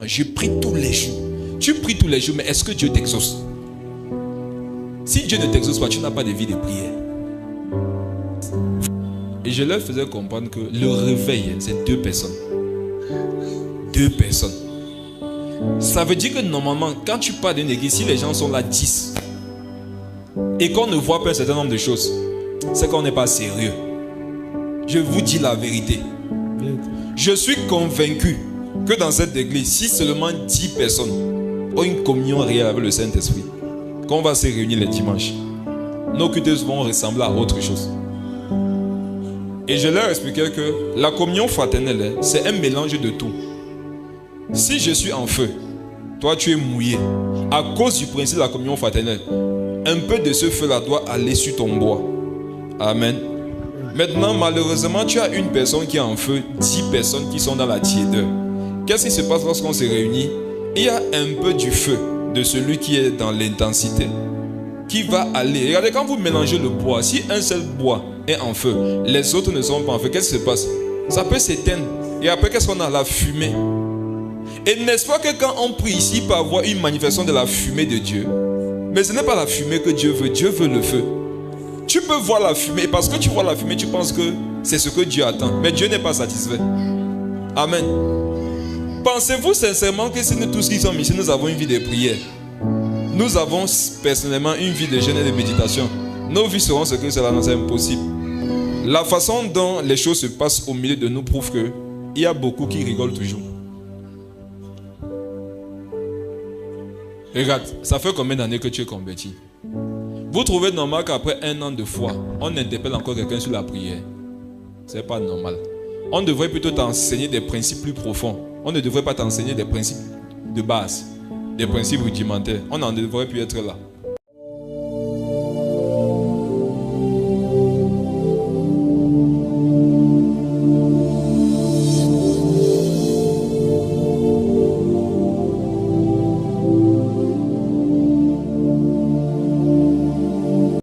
Je prie tous les jours. Tu pries tous les jours, mais est-ce que Dieu t'exauce? Si Dieu ne t'exauce pas, tu n'as pas de vie de prière. Et je leur faisais comprendre que le réveil, c'est 2 personnes. 2 personnes. Ça veut dire que normalement, quand tu pars d'une église, si les gens sont là 10 et qu'on ne voit pas un certain nombre de choses, c'est qu'on n'est pas sérieux. Je vous dis la vérité. Je suis convaincu que dans cette église, si seulement 10 personnes ont une communion réelle avec le Saint-Esprit, qu'on va se réunir les dimanches, nos cultes vont ressembler à autre chose. Et je leur expliquais que la communion fraternelle, c'est un mélange de tout. Si je suis en feu, toi tu es mouillé, à cause du principe de la communion fraternelle, un peu de ce feu-là doit aller sur ton bois. Amen. Maintenant, malheureusement, tu as une personne qui est en feu, 10 personnes qui sont dans la tiédeur. Qu'est-ce qui se passe lorsqu'on se réunit? Il y a un peu du feu de celui qui est dans l'intensité, qui va aller. Regardez, quand vous mélangez le bois, si un seul bois est en feu, les autres ne sont pas en feu, qu'est-ce qui se passe? Ça peut s'éteindre. Et après, qu'est-ce qu'on a? La fumée. Et n'est-ce pas que quand on prie ici, il peut avoir une manifestation de la fumée de Dieu? Mais ce n'est pas la fumée que Dieu veut le feu. Tu peux voir la fumée, et parce que tu vois la fumée, tu penses que c'est ce que Dieu attend. Mais Dieu n'est pas satisfait. Amen. Pensez-vous sincèrement que si nous tous qui sommes ici, nous avons une vie de prière, nous avons personnellement une vie de jeûne et de méditation, nos vies seront ce que cela nous est impossible. La façon dont les choses se passent au milieu de nous prouve que il y a beaucoup qui rigolent toujours. Regarde, ça fait combien d'années que tu es converti? Vous trouvez normal qu'après 1 an de foi, on interpelle encore quelqu'un sur la prière? C'est pas normal. On devrait plutôt t'enseigner des principes plus profonds. On ne devrait pas t'enseigner des principes de base, des principes rudimentaires. On n'en devrait plus être là.